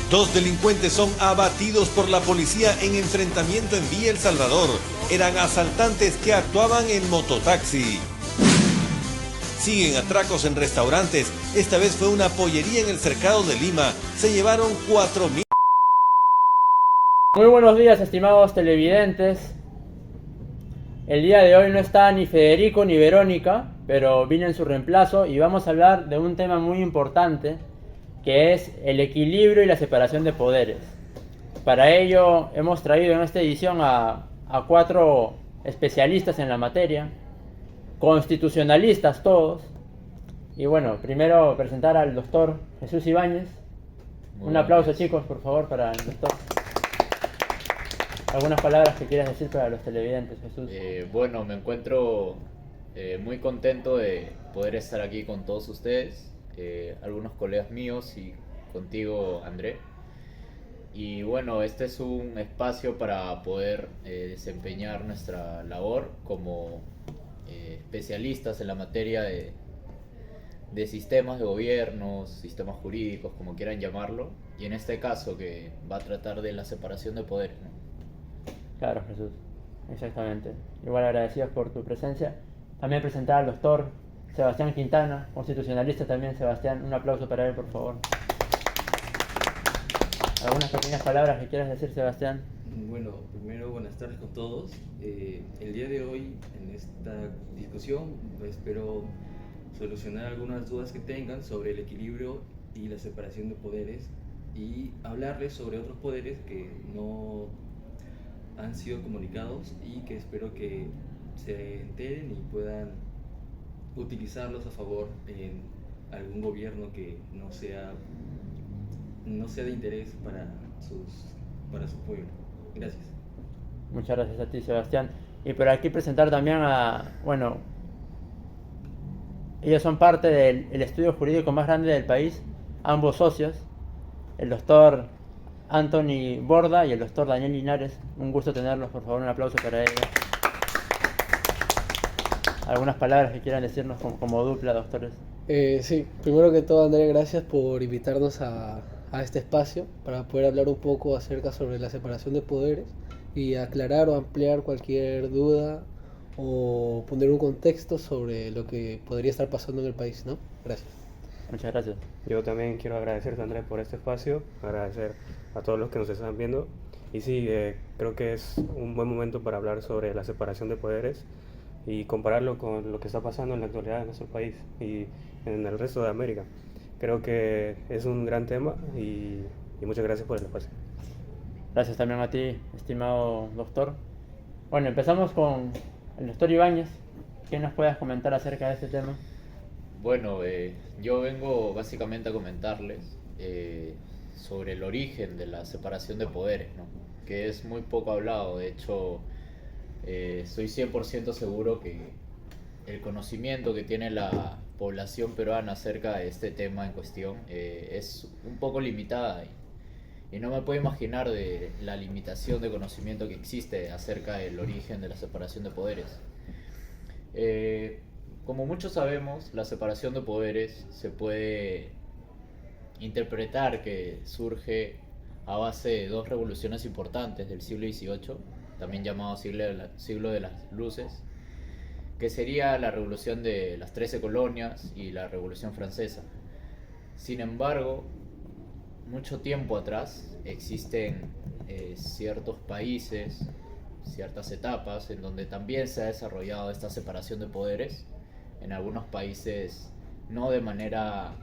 Dos delincuentes son abatidos por la policía en enfrentamiento en Villa El Salvador. Eran asaltantes que actuaban en mototaxi. Siguen atracos en restaurantes. Esta vez fue una pollería en el Cercado de Lima. Se llevaron 4.000. Muy buenos días, estimados televidentes. El día de hoy no está ni Federico ni Verónica, pero vine en su reemplazo y vamos a hablar de un tema muy importante, que es el equilibrio y la separación de poderes. Para ello hemos traído en esta edición a 4 especialistas en la materia, constitucionalistas todos. Y bueno, primero presentar al doctor Jesús Ibáñez. Un aplauso, chicos, por favor, para el doctor. ¿Algunas palabras que quieras decir para los televidentes, Jesús? Bueno, me encuentro muy contento de poder estar aquí con todos ustedes, algunos colegas míos y contigo, André. Y bueno, este es un espacio para poder desempeñar nuestra labor como especialistas en la materia de sistemas de gobierno, sistemas jurídicos, como quieran llamarlo, y en este caso que va a tratar de la separación de poderes, ¿no? Claro, Jesús, exactamente. Igual agradecidos por tu presencia. También presentar al doctor Sebastián Quintana, constitucionalista también. Sebastián, un aplauso para él, por favor. ¿Algunas pequeñas palabras que quieras decir, Sebastián? Bueno, primero buenas tardes con todos. El día de hoy, en esta discusión, espero solucionar algunas dudas que tengan sobre el equilibrio y la separación de poderes y hablarles sobre otros poderes que no han sido comunicados y que espero que se enteren y puedan utilizarlos a favor en algún gobierno que no sea de interés para su pueblo. Gracias. Muchas gracias a ti, Sebastián. Y por aquí presentar también ellos son parte del estudio jurídico más grande del país, ambos socios, el doctor Anthony Borda y el doctor Daniel Linares. Un gusto tenerlos, por favor, un aplauso para ellos. ¿Algunas palabras que quieran decirnos como dupla, doctores? Sí, primero que todo, André, gracias por invitarnos a este espacio para poder hablar un poco acerca sobre la separación de poderes y aclarar o ampliar cualquier duda o poner un contexto sobre lo que podría estar pasando en el país, ¿no? Gracias. Muchas gracias. Yo también quiero agradecerte, Andrés, por este espacio, agradecer a todos los que nos están viendo. Y sí, creo que es un buen momento para hablar sobre la separación de poderes y compararlo con lo que está pasando en la actualidad en nuestro país y en el resto de América. Creo que es un gran tema y muchas gracias por el espacio. Gracias también a ti, estimado doctor. Bueno, empezamos con el doctor Ibáñez. ¿Qué nos puedas comentar acerca de este tema? Bueno, yo vengo básicamente a comentarles sobre el origen de la separación de poderes, ¿no? Que es muy poco hablado. De hecho, estoy 100% seguro que el conocimiento que tiene la población peruana acerca de este tema en cuestión es un poco limitada y no me puedo imaginar de la limitación de conocimiento que existe acerca del origen de la separación de poderes. Como muchos sabemos, la separación de poderes se puede interpretar que surge a base de 2 revoluciones importantes del siglo XVIII, también llamado siglo de las luces, que sería la revolución de las 13 colonias y la revolución francesa. Sin embargo, mucho tiempo atrás existen ciertos países, ciertas etapas en donde también se ha desarrollado esta separación de poderes. En algunos países no de manera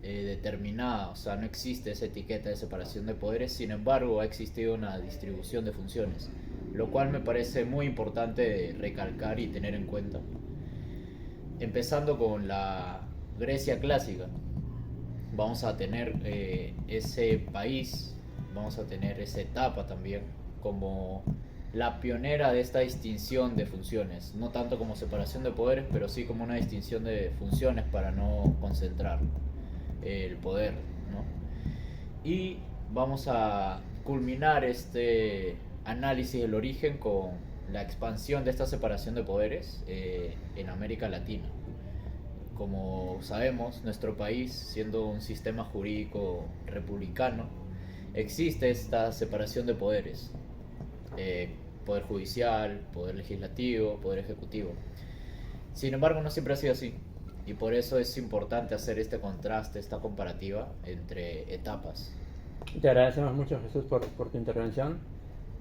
determinada, o sea, no existe esa etiqueta de separación de poderes, sin embargo ha existido una distribución de funciones, lo cual me parece muy importante recalcar y tener en cuenta. Empezando con la Grecia clásica, vamos a tener ese país, vamos a tener esa etapa también como la pionera de esta distinción de funciones, no tanto como separación de poderes, pero sí como una distinción de funciones para no concentrar el poder, ¿no? Y vamos a culminar este análisis del origen con la expansión de esta separación de poderes en América Latina. Como sabemos, nuestro país, siendo un sistema jurídico republicano, existe esta separación de poderes. Poder judicial, poder legislativo, poder ejecutivo. Sin embargo, no siempre ha sido así. Y por eso es importante hacer este contraste, esta comparativa entre etapas. Te agradecemos mucho, Jesús, por tu intervención.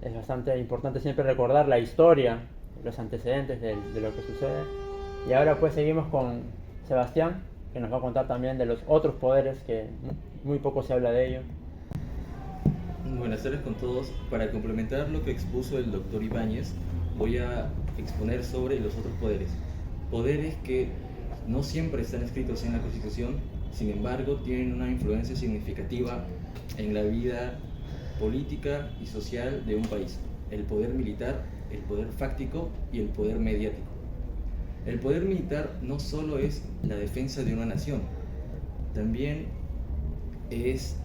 Es bastante importante siempre recordar la historia, los antecedentes de lo que sucede. Y ahora pues seguimos con Sebastián, que nos va a contar también de los otros poderes, que muy poco se habla de ellos. Buenas tardes con todos. Para complementar lo que expuso el doctor Ibáñez, voy a exponer sobre los otros poderes. Poderes que no siempre están escritos en la Constitución, sin embargo tienen una influencia significativa en la vida política y social de un país: el poder militar, el poder fáctico y el poder mediático. El poder militar no solo es la defensa de una nación, también es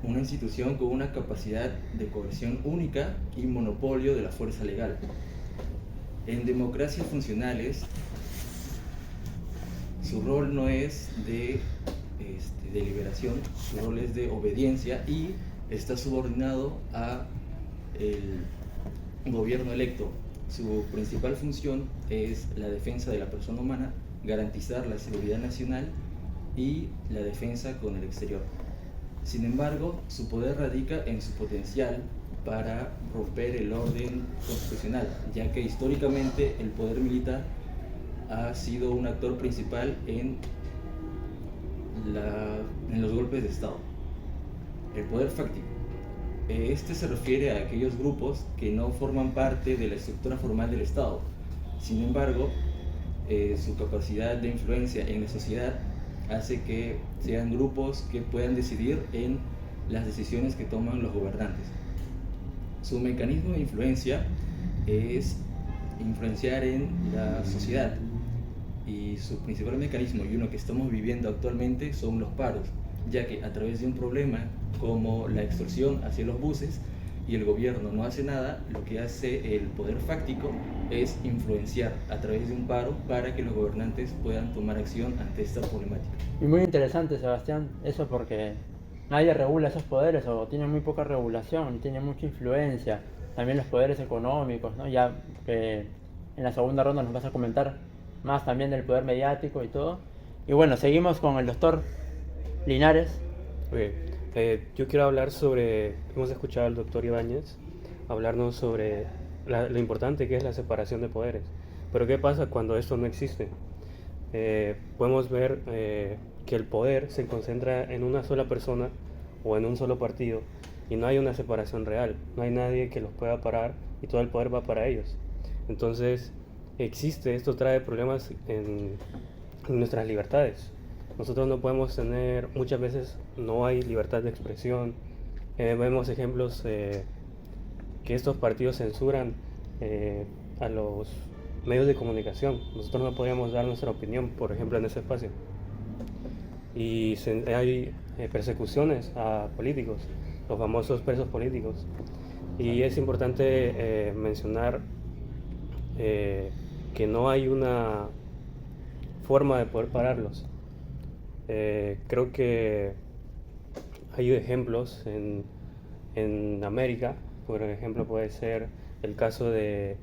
una institución con una capacidad de coerción única y monopolio de la fuerza legal. En democracias funcionales, su rol no es de deliberación, su rol es de obediencia y está subordinado a el gobierno electo. Su principal función es la defensa de la persona humana, garantizar la seguridad nacional y la defensa con el exterior. Sin embargo, su poder radica en su potencial para romper el orden constitucional, ya que históricamente el poder militar ha sido un actor principal en los golpes de Estado. El poder fáctico. Este se refiere a aquellos grupos que no forman parte de la estructura formal del Estado. Sin embargo, su capacidad de influencia en la sociedad hace que sean grupos que puedan decidir en las decisiones que toman los gobernantes. Su mecanismo de influencia es influenciar en la sociedad, y su principal mecanismo, y uno que estamos viviendo actualmente, son los paros, ya que a través de un problema como la extorsión hacia los buses y el gobierno no hace nada, lo que hace el poder fáctico es influenciar a través de un paro para que los gobernantes puedan tomar acción ante esta problemática. Y muy interesante, Sebastián, eso porque nadie regula esos poderes o tiene muy poca regulación y tiene mucha influencia. También los poderes económicos, ¿no? Ya que en la segunda ronda nos vas a comentar más también del poder mediático y todo. Y bueno, seguimos con el doctor Linares. Yo quiero hablar sobre, hemos escuchado al doctor Ibáñez hablarnos sobre lo importante que es la separación de poderes. Pero ¿qué pasa cuando esto no existe? Podemos ver que el poder se concentra en una sola persona o en un solo partido y no hay una separación real, no hay nadie que los pueda parar y todo el poder va para ellos. Entonces esto trae problemas en nuestras libertades. Nosotros no podemos tener, muchas veces no hay libertad de expresión. Vemos ejemplos que estos partidos censuran a los medios de comunicación. Nosotros no podíamos dar nuestra opinión, por ejemplo, en ese espacio. Y hay persecuciones a políticos, los famosos presos políticos. Y es importante mencionar que no hay una forma de poder pararlos. Creo que hay ejemplos en América, por ejemplo puede ser el caso de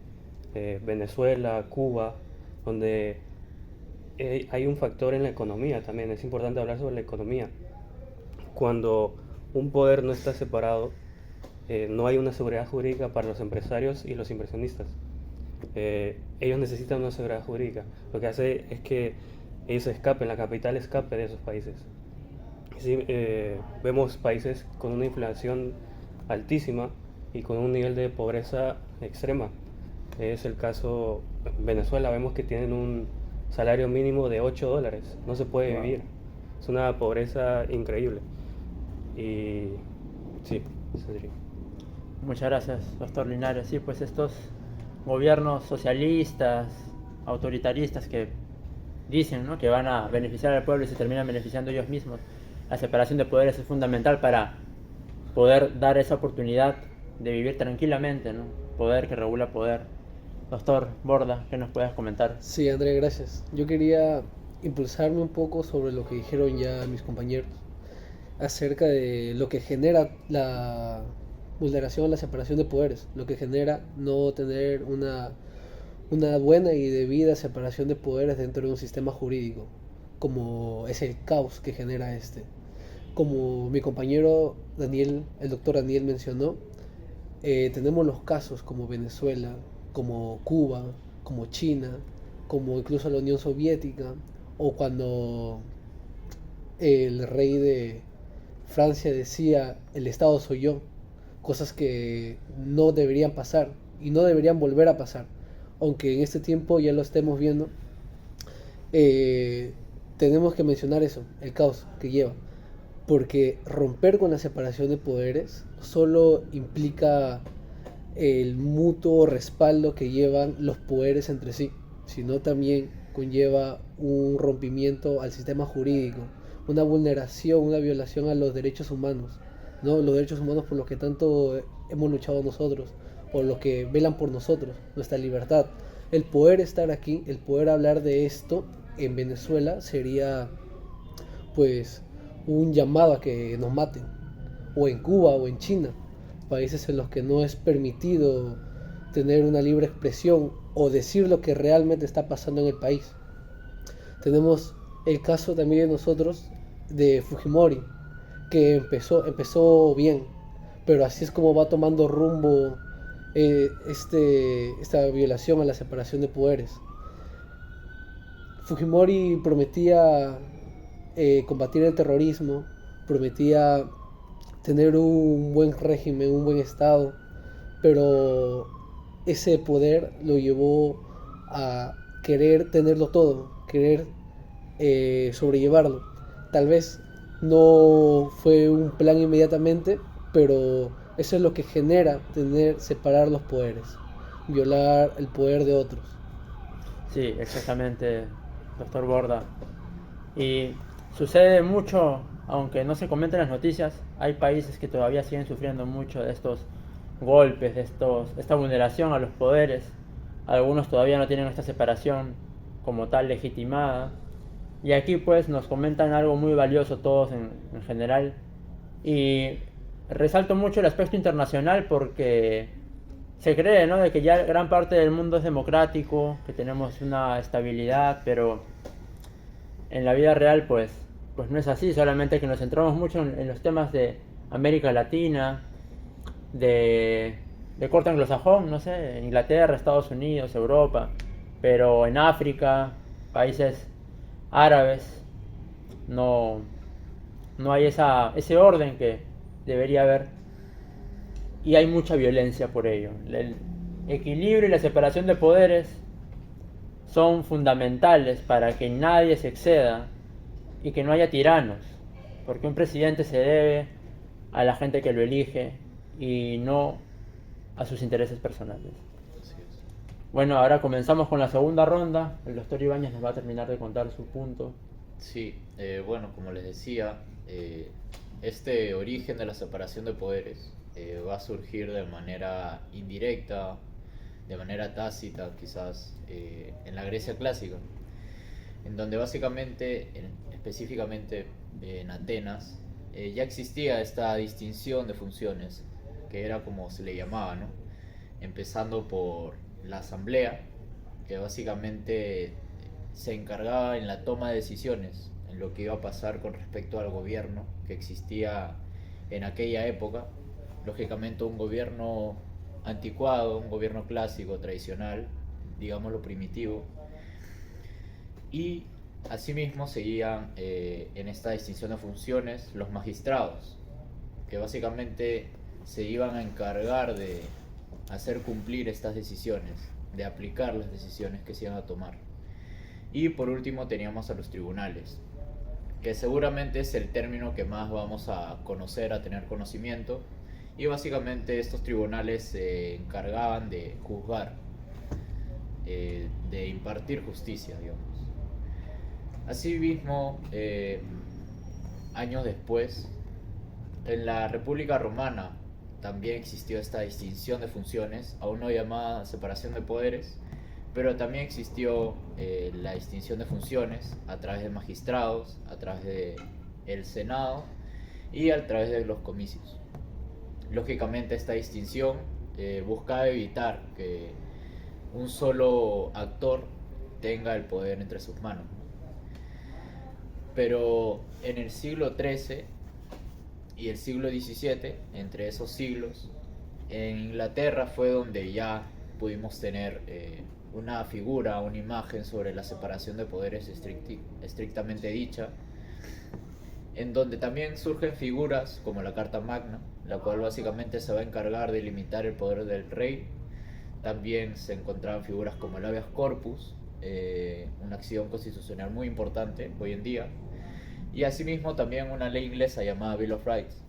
Venezuela, Cuba, donde hay un factor en la economía también. Es importante hablar sobre la economía. Cuando un poder no está separado, no hay una seguridad jurídica para los empresarios y los inversionistas. Ellos necesitan una seguridad jurídica. Lo que hace es que ellos escapen, la capital escape de esos países. Sí, vemos países con una inflación altísima y con un nivel de pobreza extrema. Es el caso de Venezuela. Vemos que tienen un salario mínimo de $8. No se puede vivir. Es una pobreza increíble. Y sí, eso diría. Muchas gracias, doctor Linares. Sí, pues estos gobiernos socialistas, autoritaristas que dicen, ¿no?, que van a beneficiar al pueblo y se terminan beneficiando ellos mismos. La separación de poderes es fundamental para poder dar esa oportunidad de vivir tranquilamente, ¿no? Poder que regula poder. Doctor Borda, ¿qué nos puedes comentar? Sí, André, gracias. Yo quería impulsarme un poco sobre lo que dijeron ya mis compañeros. acerca de lo que genera la vulneración a la separación de poderes, lo que genera no tener una buena y debida separación de poderes dentro de un sistema jurídico, como es el caos que genera este. Como mi compañero Daniel, el doctor Daniel mencionó, tenemos los casos como Venezuela, como Cuba, como China, como incluso la Unión Soviética, o cuando el rey de Francia decía el Estado soy yo, cosas que no deberían pasar y no deberían volver a pasar, aunque en este tiempo ya lo estemos viendo. Tenemos que mencionar eso, el caos que lleva, porque romper con la separación de poderes solo implica el mutuo respaldo que llevan los poderes entre sí, sino también conlleva un rompimiento al sistema jurídico, una vulneración, una violación a los derechos humanos, ¿no? Los derechos humanos por los que tanto hemos luchado nosotros, por los que velan por nosotros, nuestra libertad. El poder estar aquí, el poder hablar de esto en Venezuela sería pues un llamado a que nos maten, o en Cuba o en China, países en los que no es permitido tener una libre expresión o decir lo que realmente está pasando en el país. Tenemos el caso también de nosotros de Fujimori, que empezó bien, pero así es como va tomando rumbo esta violación a la separación de poderes. Fujimori prometía combatir el terrorismo, prometía tener un buen régimen, un buen estado, pero ese poder lo llevó a querer tenerlo todo, querer sobrellevarlo. Tal vez no fue un plan inmediatamente, pero eso es lo que genera separar los poderes, violar el poder de otros. Sí, exactamente, doctor Borda. Y sucede mucho, aunque no se comenten las noticias, hay países que todavía siguen sufriendo mucho de estos golpes, esta vulneración a los poderes. Algunos todavía no tienen esta separación como tal legitimada. Y aquí pues nos comentan algo muy valioso todos en general. Y resalto mucho el aspecto internacional porque se cree, ¿no?, de que ya gran parte del mundo es democrático, que tenemos una estabilidad, pero en la vida real pues no es así, solamente que nos centramos mucho en los temas de América Latina, de corte anglosajón, no sé, Inglaterra, Estados Unidos, Europa, pero en África, países árabes, no hay ese orden que debería haber, y hay mucha violencia por ello. El equilibrio y la separación de poderes son fundamentales para que nadie se exceda y que no haya tiranos, porque un presidente se debe a la gente que lo elige y no a sus intereses personales. Bueno, ahora comenzamos con la segunda ronda. El doctor Ibáñez nos va a terminar de contar su punto. Sí, bueno, como les decía, este origen de la separación de poderes va a surgir de manera indirecta, de manera tácita, quizás, en la Grecia clásica, en donde básicamente, específicamente en Atenas, ya existía esta distinción de funciones, que era como se le llamaba, ¿no? Empezando por la asamblea, que básicamente se encargaba en la toma de decisiones, en lo que iba a pasar con respecto al gobierno que existía en aquella época. Lógicamente un gobierno anticuado, un gobierno clásico, tradicional, digámoslo primitivo. Y asimismo seguían en esta distinción de funciones los magistrados, que básicamente se iban a encargar de hacer cumplir estas decisiones, de aplicar las decisiones que se iban a tomar. Y por último teníamos a los tribunales, que seguramente es el término que más vamos a conocer, a tener conocimiento, y básicamente estos tribunales se encargaban de juzgar, de impartir justicia, digamos. Asimismo, años después, en la República Romana también existió esta distinción de funciones, aún no llamada separación de poderes, pero también existió la distinción de funciones a través de magistrados, a través del Senado y a través de los comicios. Lógicamente esta distinción busca evitar que un solo actor tenga el poder entre sus manos. Pero en el siglo XIII y el siglo XVII, entre esos siglos, en Inglaterra fue donde ya pudimos tener una figura, una imagen sobre la separación de poderes estrictamente dicha, en donde también surgen figuras como la Carta Magna, la cual básicamente se va a encargar de limitar el poder del rey. También se encontraban figuras como el habeas corpus, una acción constitucional muy importante hoy en día, y asimismo también una ley inglesa llamada Bill of Rights.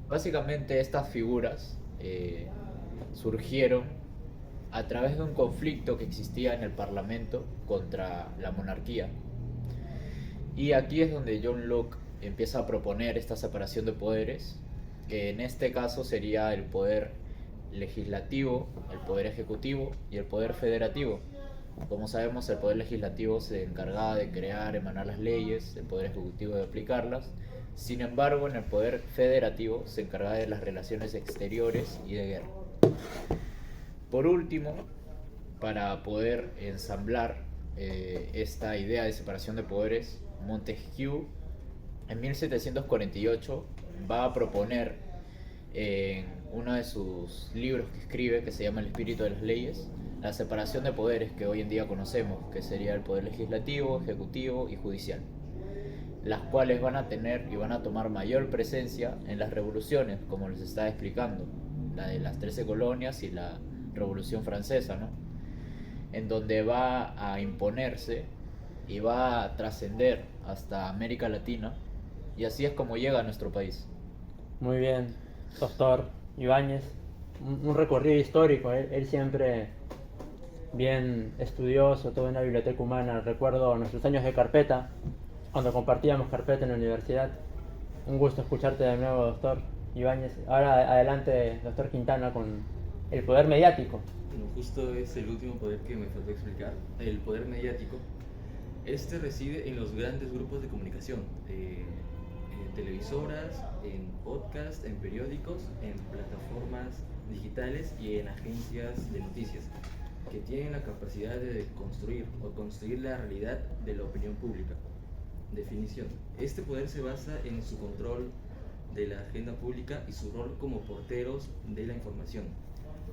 Básicamente estas figuras surgieron a través de un conflicto que existía en el Parlamento contra la monarquía. Y aquí es donde John Locke empieza a proponer esta separación de poderes, que en este caso sería el poder legislativo, el poder ejecutivo y el poder federativo. Como sabemos, el poder legislativo se encargaba de crear, emanar las leyes, el poder ejecutivo de aplicarlas. Sin embargo, en el poder federativo se encargaba de las relaciones exteriores y de guerra. Por último, para poder ensamblar esta idea de separación de poderes, Montesquieu en 1748 va a proponer en uno de sus libros que escribe, que se llama El espíritu de las leyes, la separación de poderes que hoy en día conocemos, que sería el poder legislativo, ejecutivo y judicial, las cuales van a tener y van a tomar mayor presencia en las revoluciones, como les estaba explicando, la de las 13 colonias y la Revolución Francesa, ¿no? En donde va a imponerse y va a trascender hasta América Latina, y así es como llega a nuestro país. Muy bien, doctor Ibáñez. Un recorrido histórico, él siempre bien estudioso, todo en la biblioteca humana. Recuerdo nuestros años de carpeta, cuando compartíamos carpeta en la universidad. Un gusto escucharte de nuevo, doctor Ibáñez. Ahora adelante, doctor Quintana, con el poder mediático. Bueno, justo es el último poder que me faltó explicar. El poder mediático. Este reside en los grandes grupos de comunicación, en televisoras, en podcasts, en periódicos, en plataformas digitales y en agencias de noticias, que tienen la capacidad de construir la realidad de la opinión pública. Definición. Este poder se basa en su control de la agenda pública y su rol como porteros de la información.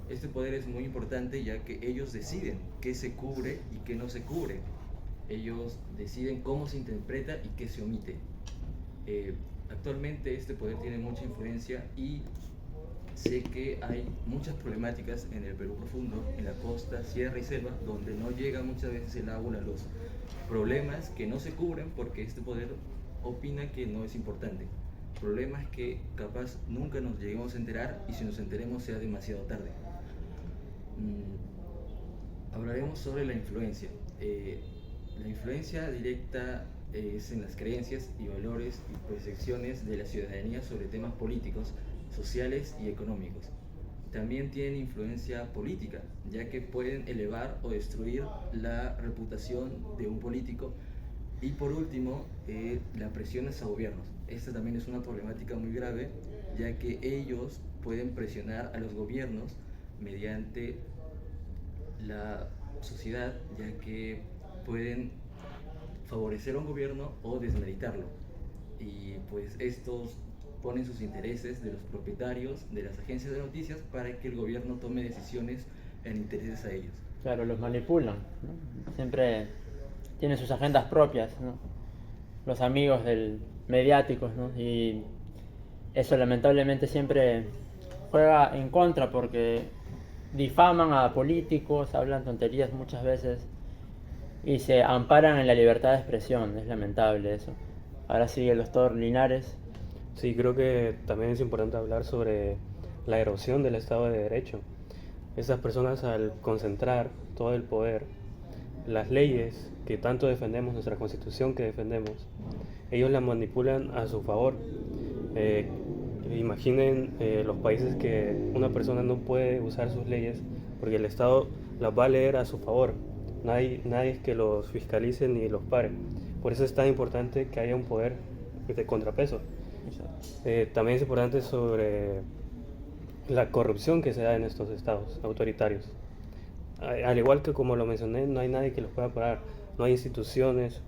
Este poder es muy importante ya que ellos deciden qué se cubre y qué no se cubre. Ellos deciden cómo se interpreta y qué se omite. Actualmente este poder tiene mucha influencia y sé que hay muchas problemáticas en el Perú profundo, en la costa, sierra y selva, donde no llega muchas veces el agua o la luz. Problemas que no se cubren porque este poder opina que no es importante. Problemas que capaz nunca nos lleguemos a enterar y si nos enteremos sea demasiado tarde. Hablaremos sobre la influencia. La influencia directa es en las creencias y valores y percepciones de la ciudadanía sobre temas políticos, sociales y económicos. También tienen influencia política, ya que pueden elevar o destruir la reputación de un político. Y por último, la presión hacia gobiernos. Esta también es una problemática muy grave, ya que ellos pueden presionar a los gobiernos mediante la sociedad, ya que pueden favorecer a un gobierno o desmeritarlo. Y pues estos ponen sus intereses de los propietarios de las agencias de noticias para que el gobierno tome decisiones en intereses a ellos. Claro, los manipulan, ¿no? Siempre tienen sus agendas propias, ¿no? Los amigos del mediáticos, ¿no? Y eso lamentablemente siempre juega en contra porque difaman a políticos, hablan tonterías muchas veces y se amparan en la libertad de expresión. Es lamentable eso. Ahora sigue el doctor Linares. Sí, creo que también es importante hablar sobre la erosión del Estado de Derecho. Esas personas, al concentrar todo el poder, las leyes que tanto defendemos, nuestra Constitución que defendemos, ellos la manipulan a su favor. Imaginen los países que una persona no puede usar sus leyes porque el Estado las va a leer a su favor. Nadie es que los fiscalice ni los pare. Por eso es tan importante que haya un poder de contrapeso. También es importante sobre la corrupción que se da en estos estados autoritarios. Al igual que como lo mencioné, no hay nadie que los pueda parar, no hay instituciones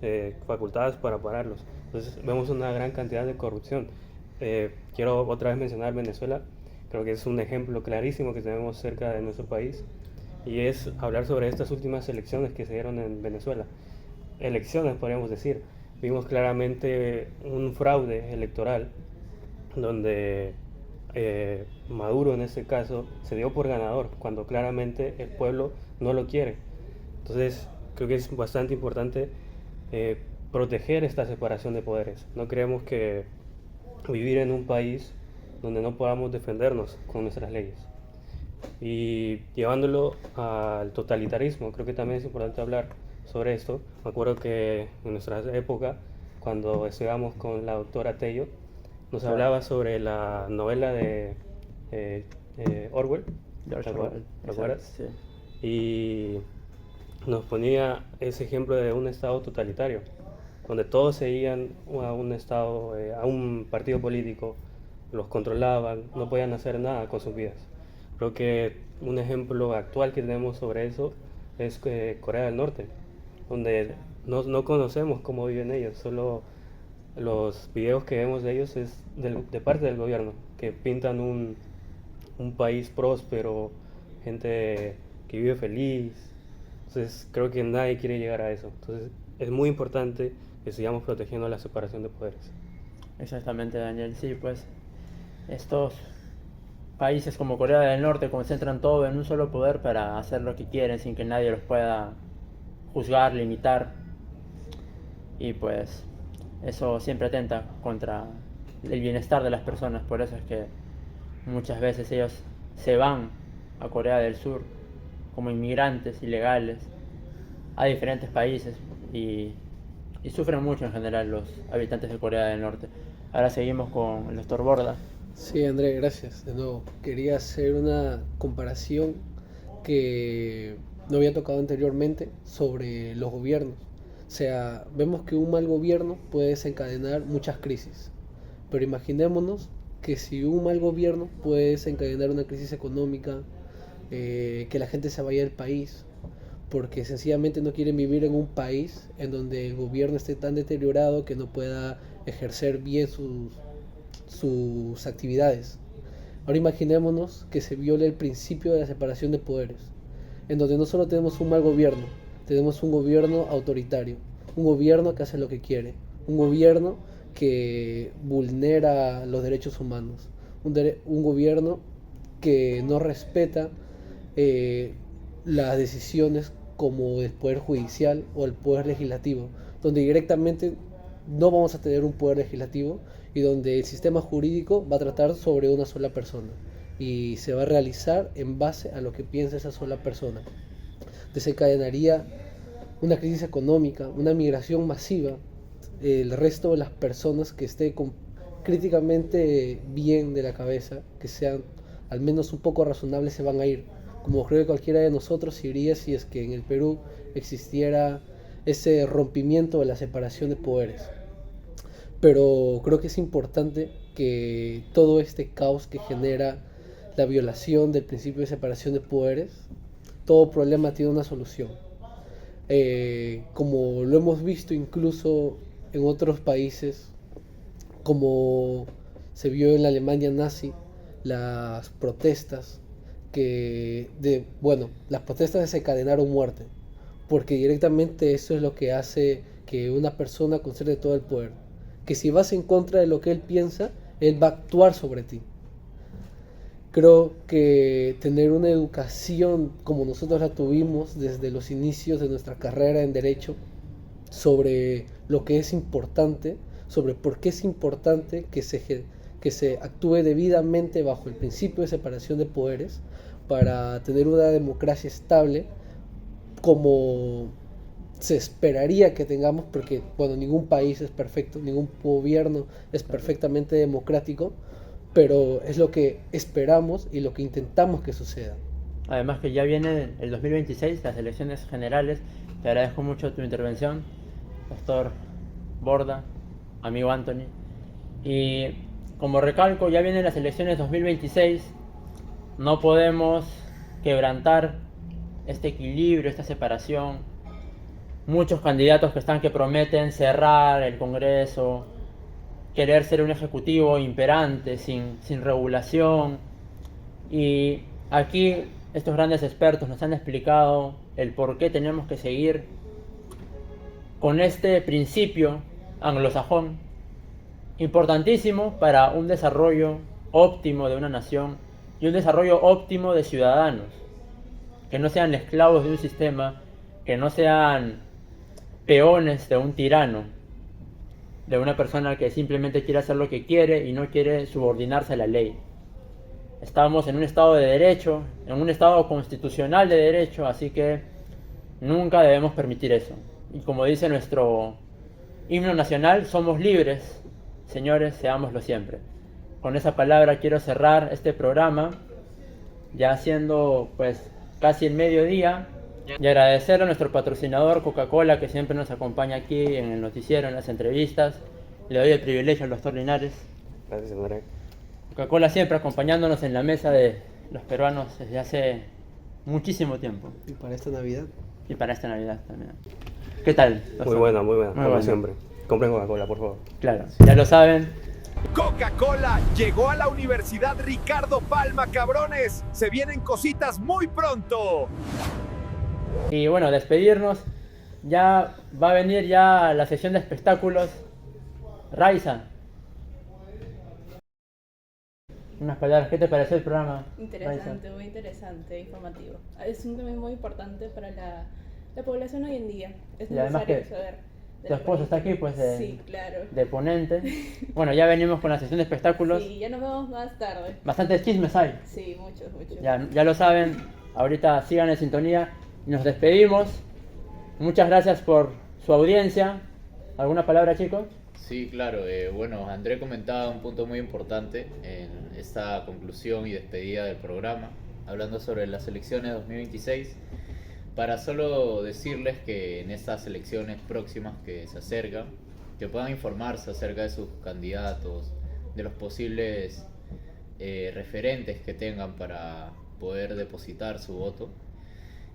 facultadas para pararlos. Entonces vemos una gran cantidad de corrupción. Quiero otra vez mencionar Venezuela, creo que es un ejemplo clarísimo que tenemos cerca de nuestro país, y es hablar sobre estas últimas elecciones que se dieron en Venezuela. Elecciones, podríamos decir. Vimos claramente un fraude electoral donde Maduro en este caso se dio por ganador cuando claramente el pueblo no lo quiere. Entonces creo que es bastante importante proteger esta separación de poderes. No creemos que vivir en un país donde no podamos defendernos con nuestras leyes. Y llevándolo al totalitarismo, creo que también es importante hablar sobre esto. Me acuerdo que en nuestra época, cuando estudiamos con la doctora Tello, nos hablaba sobre la novela de Orwell, ¿te acuerdas? Sí. Y nos ponía ese ejemplo de un estado totalitario, donde todos seguían a un estado, a un partido político, los controlaban, no podían hacer nada con sus vidas. Creo que un ejemplo actual que tenemos sobre eso es Corea del Norte, donde no conocemos cómo viven ellos, solo los videos que vemos de ellos es de parte del gobierno, que pintan un país próspero, gente que vive feliz. Entonces creo que nadie quiere llegar a eso. Entonces es muy importante que sigamos protegiendo la separación de poderes. Exactamente, Daniel. Sí, pues estos países como Corea del Norte concentran todo en un solo poder para hacer lo que quieren sin que nadie los pueda juzgar, limitar. Y pues eso siempre atenta contra el bienestar de las personas. Por eso es que muchas veces ellos se van a Corea del Sur como inmigrantes ilegales a diferentes países y sufren mucho en general los habitantes de Corea del Norte. Ahora seguimos con el doctor Borda. Sí, André, gracias. De nuevo, quería hacer una comparación que no había tocado anteriormente sobre los gobiernos. O sea, vemos que un mal gobierno puede desencadenar muchas crisis, pero imaginémonos que si un mal gobierno puede desencadenar una crisis económica, que la gente se vaya del país, porque sencillamente no quieren vivir en un país en donde el gobierno esté tan deteriorado que no pueda ejercer bien sus actividades. Ahora imaginémonos que se viole el principio de la separación de poderes, en donde no solo tenemos un mal gobierno, tenemos un gobierno autoritario, un gobierno que hace lo que quiere, un gobierno que vulnera los derechos humanos, un gobierno que no respeta las decisiones como el poder judicial o el poder legislativo, donde directamente no vamos a tener un poder legislativo y donde el sistema jurídico va a tratar sobre una sola persona y se va a realizar en base a lo que piensa esa sola persona. Desencadenaría una crisis económica, una migración masiva. El resto de las personas que estén críticamente bien de la cabeza, que sean al menos un poco razonables, se van a ir, como creo que cualquiera de nosotros iría si es que en el Perú existiera ese rompimiento de la separación de poderes. Pero creo que es importante que todo este caos que genera la violación del principio de separación de poderes, todo problema tiene una solución. Como lo hemos visto incluso en otros países, como se vio en la Alemania nazi, las protestas las protestas desencadenaron muerte, porque directamente eso es lo que hace que una persona conserve todo el poder, que si vas en contra de lo que él piensa, él va a actuar sobre ti. Creo que tener una educación como nosotros la tuvimos desde los inicios de nuestra carrera en Derecho, sobre lo que es importante, sobre por qué es importante que se actúe debidamente bajo el principio de separación de poderes para tener una democracia estable como se esperaría que tengamos, porque ningún país es perfecto, ningún gobierno es perfectamente democrático, pero es lo que esperamos y lo que intentamos que suceda. Además que ya viene el 2026, las elecciones generales. Te agradezco mucho tu intervención, doctor Borda, amigo Anthony. Y como recalco, ya vienen las elecciones 2026. No podemos quebrantar este equilibrio, esta separación. Muchos candidatos que prometen cerrar el Congreso, querer ser un ejecutivo imperante, sin regulación. Y aquí estos grandes expertos nos han explicado el por qué tenemos que seguir con este principio anglosajón, importantísimo para un desarrollo óptimo de una nación y un desarrollo óptimo de ciudadanos, que no sean esclavos de un sistema, que no sean peones de un tirano, de una persona que simplemente quiere hacer lo que quiere y no quiere subordinarse a la ley. Estamos en un estado de derecho, en un estado constitucional de derecho, así que nunca debemos permitir eso. Y como dice nuestro himno nacional, somos libres, señores, seámoslo siempre. Con esa palabra quiero cerrar este programa, ya siendo pues casi el mediodía, y agradecer a nuestro patrocinador Coca-Cola, que siempre nos acompaña aquí en el noticiero, en las entrevistas. Le doy el privilegio al doctor Linares. Gracias, André. Coca-Cola siempre acompañándonos en la mesa de los peruanos desde hace muchísimo tiempo. Y para esta Navidad. Y para esta Navidad también. ¿Qué tal, doctor? Muy buena, como buena. siempre. Compren Coca-Cola, por favor. Claro, ya lo saben. Coca-Cola llegó a la Universidad Ricardo Palma, cabrones. Se vienen cositas muy pronto. Y bueno, despedirnos. Ya va a venir ya la sesión de espectáculos. Raiza, unas palabras, ¿qué te pareció el programa? Interesante, Raiza? muy interesante, informativo. Es un tema muy importante para la población hoy en día. Es Y además necesario que saber. de Tu la esposo está aquí, pues, Sí, claro. de ponente. Bueno, ya venimos con la sesión de espectáculos. Sí, ya nos vemos más tarde. Bastantes chismes hay. Sí, muchos, muchos. Ya lo saben, ahorita sigan en sintonía y nos despedimos. Muchas gracias por su audiencia. ¿Alguna palabra, chicos? Sí, claro. Bueno, André comentaba un punto muy importante en esta conclusión y despedida del programa, hablando sobre las elecciones 2026. Para solo decirles que en estas elecciones próximas que se acercan, que puedan informarse acerca de sus candidatos, de los posibles referentes que tengan para poder depositar su voto.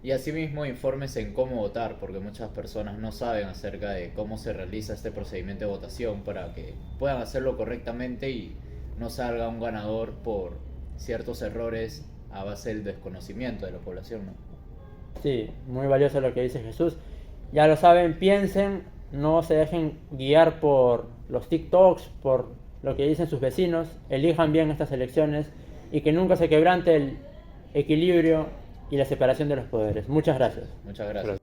Y asimismo infórmense en cómo votar, porque muchas personas no saben acerca de cómo se realiza este procedimiento de votación para que puedan hacerlo correctamente y no salga un ganador por ciertos errores a base del desconocimiento de la población, ¿no? Sí, muy valioso lo que dice Jesús. Ya lo saben, piensen, no se dejen guiar por los TikToks, por lo que dicen sus vecinos, elijan bien estas elecciones y que nunca se quebrante el equilibrio y la separación de los poderes. Muchas gracias. Muchas gracias.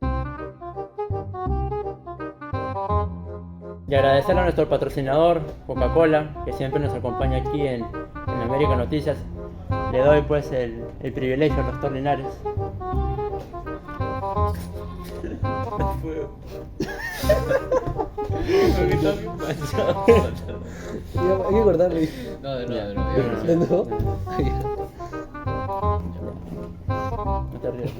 Y agradecer a nuestro patrocinador, Coca-Cola, que siempre nos acompaña aquí en América Noticias. Le doy pues el privilegio al doctor Linares. Hay que cortarle. No, de Ya. nuevo. ¿De nuevo? No te rías.